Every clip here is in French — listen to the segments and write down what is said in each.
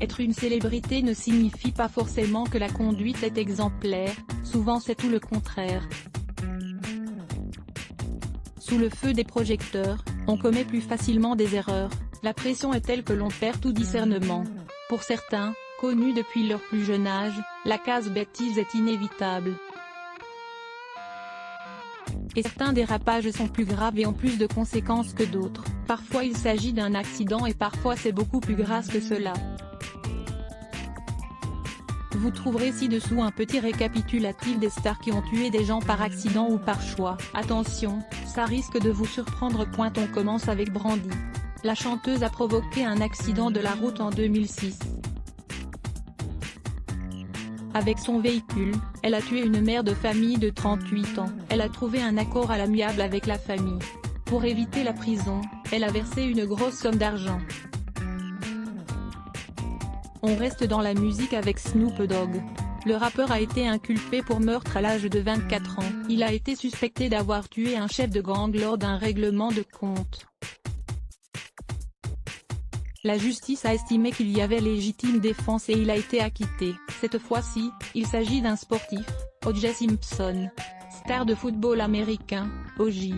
Être une célébrité ne signifie pas forcément que la conduite est exemplaire, souvent c'est tout le contraire. Sous le feu des projecteurs, on commet plus facilement des erreurs, la pression est telle que l'on perd tout discernement. Pour certains, connus depuis leur plus jeune âge, la casse-bêtise est inévitable. Et certains dérapages sont plus graves et ont plus de conséquences que d'autres. Parfois il s'agit d'un accident et parfois c'est beaucoup plus grave que cela. Vous trouverez ci-dessous un petit récapitulatif des stars qui ont tué des gens par accident ou par choix. Attention, ça risque de vous surprendre. On commence avec Brandy. La chanteuse a provoqué un accident de la route en 2006. Avec son véhicule, elle a tué une mère de famille de 38 ans. Elle a trouvé un accord à l'amiable avec la famille. Pour éviter la prison, elle a versé une grosse somme d'argent. On reste dans la musique avec Snoop Dogg. Le rappeur a été inculpé pour meurtre à l'âge de 24 ans. Il a été suspecté d'avoir tué un chef de gang lors d'un règlement de compte. La justice a estimé qu'il y avait légitime défense et il a été acquitté. Cette fois-ci, il s'agit d'un sportif, O.J. Simpson. Star de football américain, O.J.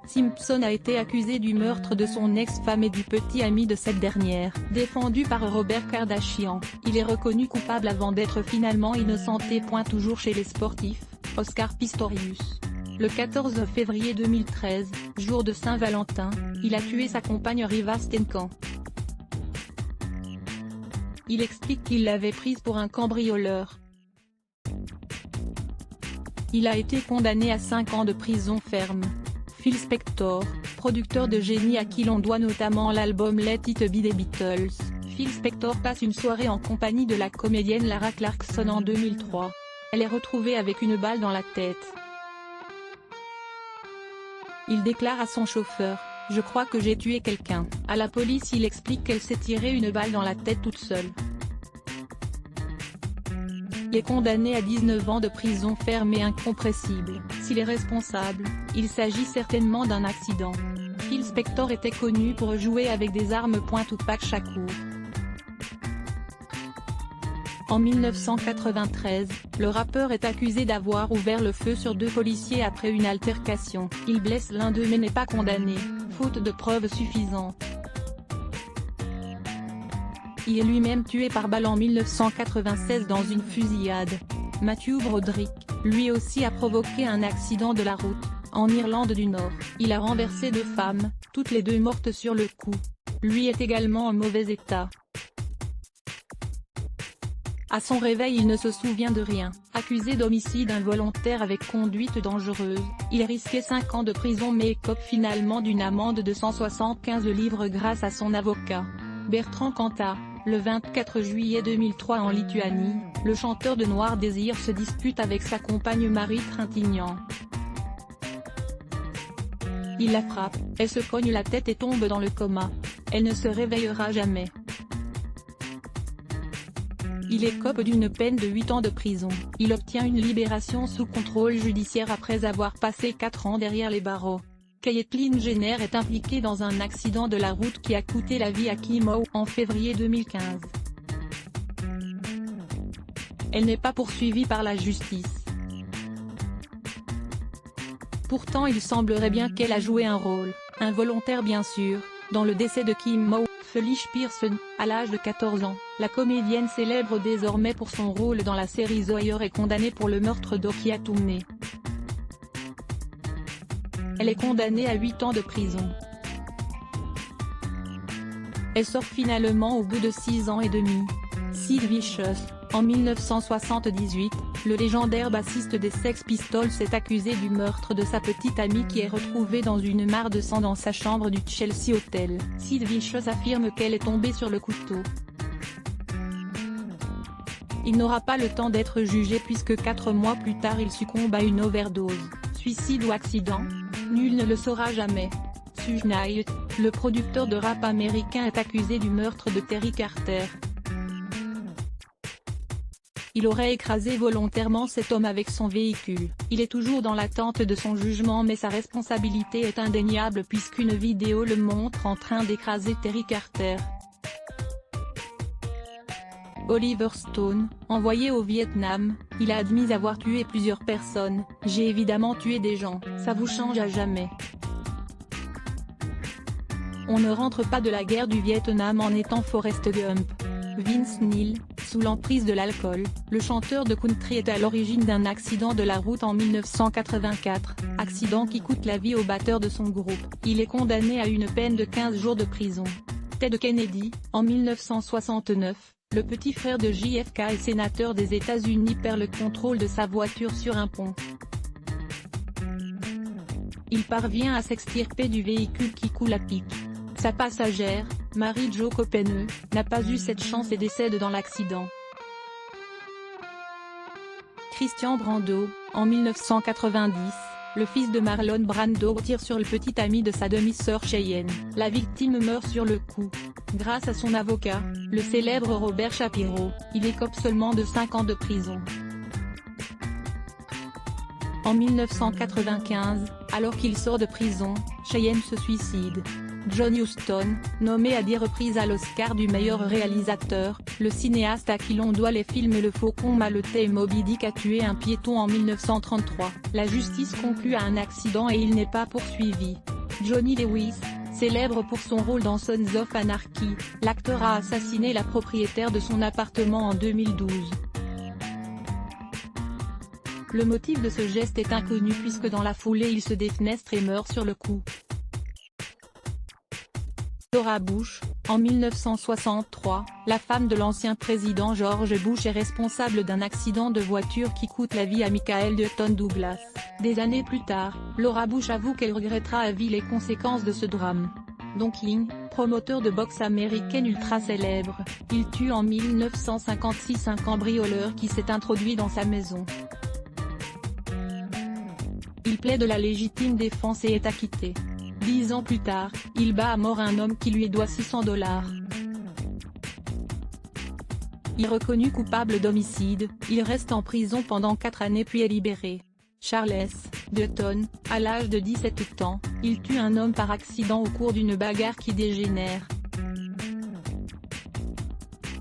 Simpson a été accusé du meurtre de son ex-femme et du petit ami de cette dernière. Défendu par Robert Kardashian, il est reconnu coupable avant d'être finalement innocenté. Toujours chez les sportifs, Oscar Pistorius. Le 14 février 2013, jour de Saint-Valentin, il a tué sa compagne Riva Stenkamp. Il explique qu'il l'avait prise pour un cambrioleur. Il a été condamné à 5 ans de prison ferme. Phil Spector, producteur de génie à qui l'on doit notamment l'album Let It Be des Beatles, Phil Spector passe une soirée en compagnie de la comédienne Lara Clarkson en 2003. Elle est retrouvée avec une balle dans la tête. Il déclare à son chauffeur, « Je crois que j'ai tué quelqu'un ». À la police il explique qu'elle s'est tiré une balle dans la tête toute seule. Il est condamné à 19 ans de prison ferme et incompressible. S'il est responsable, il s'agit certainement d'un accident. Phil Spector était connu pour jouer avec des armes Tupac Shakur. En 1993, le rappeur est accusé d'avoir ouvert le feu sur 2 policiers après une altercation. Il blesse l'un d'eux mais n'est pas condamné, faute de preuves suffisantes. Il est lui-même tué par balle en 1996 dans une fusillade. Matthew Broderick, lui aussi a provoqué un accident de la route, en Irlande du Nord. Il a renversé 2 femmes, toutes les 2 mortes sur le coup. Lui est également en mauvais état. À son réveil il ne se souvient de rien. Accusé d'homicide involontaire avec conduite dangereuse, il risquait 5 ans de prison mais écope finalement d'une amende de 175 livres grâce à son avocat. Bertrand Cantat, le 24 juillet 2003 en Lituanie, le chanteur de Noir Désir se dispute avec sa compagne Marie Trintignant. Il la frappe, elle se cogne la tête et tombe dans le coma. Elle ne se réveillera jamais. Il écope d'une peine de 8 ans de prison. Il obtient une libération sous contrôle judiciaire après avoir passé 4 ans derrière les barreaux. Caitlyn Jenner est impliquée dans un accident de la route qui a coûté la vie à Kim Ho en février 2015. Elle n'est pas poursuivie par la justice. Pourtant il semblerait bien qu'elle a joué un rôle, involontaire bien sûr, dans le décès de Kim Ho. Felicia Pearson, à l'âge de 14 ans, la comédienne célèbre désormais pour son rôle dans la série Zoeyr est condamnée pour le meurtre d'Okia Toumé. Elle est condamnée à 8 ans de prison. Elle sort finalement au bout de 6 ans et demi. Sid Vicious, en 1978, le légendaire bassiste des Sex Pistols est accusé du meurtre de sa petite amie qui est retrouvée dans une mare de sang dans sa chambre du Chelsea Hotel. Sid Vicious affirme qu'elle est tombée sur le couteau. Il n'aura pas le temps d'être jugé puisque 4 mois plus tard il succombe à une overdose. Suicide ou accident? Nul ne le saura jamais. Suge Knight, le producteur de rap américain est accusé du meurtre de Terry Carter. Il aurait écrasé volontairement cet homme avec son véhicule. Il est toujours dans l'attente de son jugement mais sa responsabilité est indéniable puisqu'une vidéo le montre en train d'écraser Terry Carter. Oliver Stone, envoyé au Vietnam, il a admis avoir tué plusieurs personnes. « J'ai évidemment tué des gens, ça vous change à jamais. On ne rentre pas de la guerre du Vietnam en étant Forrest Gump. » Vince Neil, sous l'emprise de l'alcool, le chanteur de country est à l'origine d'un accident de la route en 1984, accident qui coûte la vie au batteur de son groupe. Il est condamné à une peine de 15 jours de prison. Ted Kennedy, en 1969, le petit frère de JFK et sénateur des États-Unis perd le contrôle de sa voiture sur un pont. Il parvient à s'extirper du véhicule qui coule à pic. Sa passagère, Mary Jo Copeneux, n'a pas eu cette chance et décède dans l'accident. Christian Brando, en 1990, le fils de Marlon Brando tire sur le petit ami de sa demi-sœur Cheyenne. La victime meurt sur le coup. Grâce à son avocat, le célèbre Robert Shapiro, il écope seulement de 5 ans de prison. En 1995, alors qu'il sort de prison, Cheyenne se suicide. John Huston, nommé à 10 reprises à l'Oscar du meilleur réalisateur, le cinéaste à qui l'on doit les films Le Faucon Maltais et Moby Dick a tué un piéton en 1933. La justice conclut à un accident et il n'est pas poursuivi. Johnny Lewis, célèbre pour son rôle dans Sons of Anarchy, l'acteur a assassiné la propriétaire de son appartement en 2012. Le motif de ce geste est inconnu puisque dans la foulée il se défenestre et meurt sur le coup. Laura Bush, en 1963, la femme de l'ancien président George Bush est responsable d'un accident de voiture qui coûte la vie à Michael Dutton Douglas. Des années plus tard, Laura Bush avoue qu'elle regrettera à vie les conséquences de ce drame. Don King, promoteur de boxe américaine ultra célèbre, il tue en 1956 un cambrioleur qui s'est introduit dans sa maison. Il plaide la légitime défense et est acquitté. 10 ans plus tard, il bat à mort un homme qui lui doit $600. Il est reconnu coupable d'homicide, il reste en prison pendant 4 années puis est libéré. Charles Dutton, à l'âge de 17 ans, il tue un homme par accident au cours d'une bagarre qui dégénère.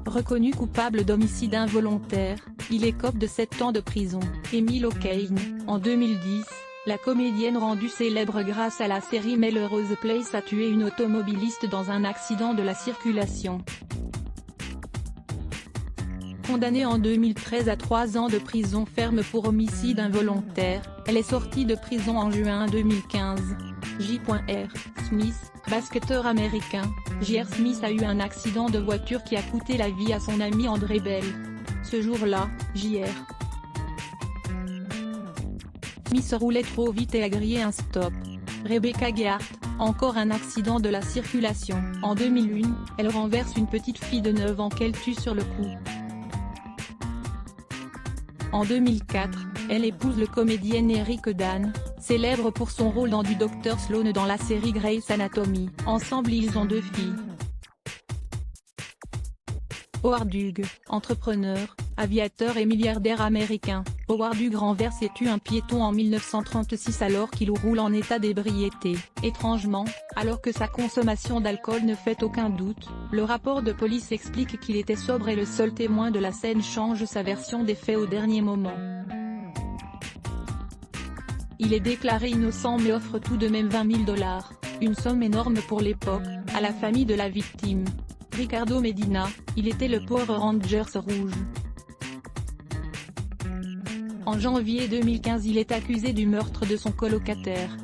Reconnu coupable d'homicide involontaire, il écope de 7 ans de prison. Emily O'Kane, en 2010, la comédienne rendue célèbre grâce à la série Melrose Place a tué une automobiliste dans un accident de la circulation. Condamnée en 2013 à 3 ans de prison ferme pour homicide involontaire, elle est sortie de prison en juin 2015. J.R. Smith, basketteur américain, J.R. Smith a eu un accident de voiture qui a coûté la vie à son ami André Bell. Ce jour-là, J.R. Smith roulait trop vite et a grillé un stop. Rebecca Gehart, encore un accident de la circulation. En 2001, elle renverse une petite fille de 9 ans qu'elle tue sur le coup. En 2004, elle épouse le comédien Eric Dan, célèbre pour son rôle dans du Dr Sloan dans la série Grey's Anatomy. Ensemble ils ont 2 filles. Howard Hughes, entrepreneur, aviateur et milliardaire américain, Howard Hughes renverse et tue un piéton en 1936 alors qu'il roule en état d'ébriété. Étrangement, alors que sa consommation d'alcool ne fait aucun doute, le rapport de police explique qu'il était sobre et le seul témoin de la scène change sa version des faits au dernier moment. Il est déclaré innocent mais offre tout de même $20 000, une somme énorme pour l'époque, à la famille de la victime. Ricardo Medina, il était le Power Rangers rouge. En janvier 2015 il est accusé du meurtre de son colocataire.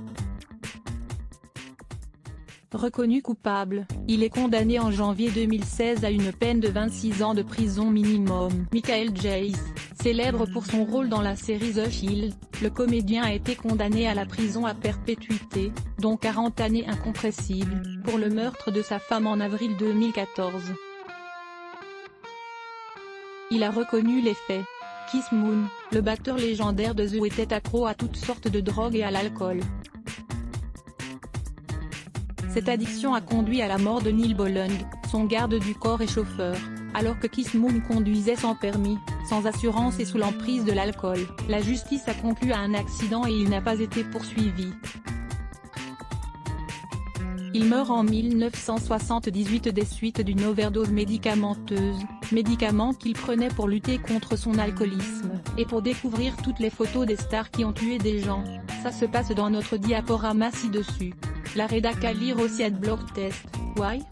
Reconnu coupable, il est condamné en janvier 2016 à une peine de 26 ans de prison minimum. Michael Jace, célèbre pour son rôle dans la série The Shield, le comédien a été condamné à la prison à perpétuité, dont 40 années incompressibles, pour le meurtre de sa femme en avril 2014. Il a reconnu les faits. Keith Moon, le batteur légendaire de The Who était accro à toutes sortes de drogues et à l'alcool. Cette addiction a conduit à la mort de Neil Boland, son garde du corps et chauffeur, alors que Keith Moon conduisait sans permis, sans assurance et sous l'emprise de l'alcool. La justice a conclu à un accident et il n'a pas été poursuivi. Il meurt en 1978 des suites d'une overdose médicamenteuse, médicament qu'il prenait pour lutter contre son alcoolisme, et pour découvrir toutes les photos des stars qui ont tué des gens. Ça se passe dans notre diaporama ci-dessus. La rédac à lire aussi Adblock Test. Why?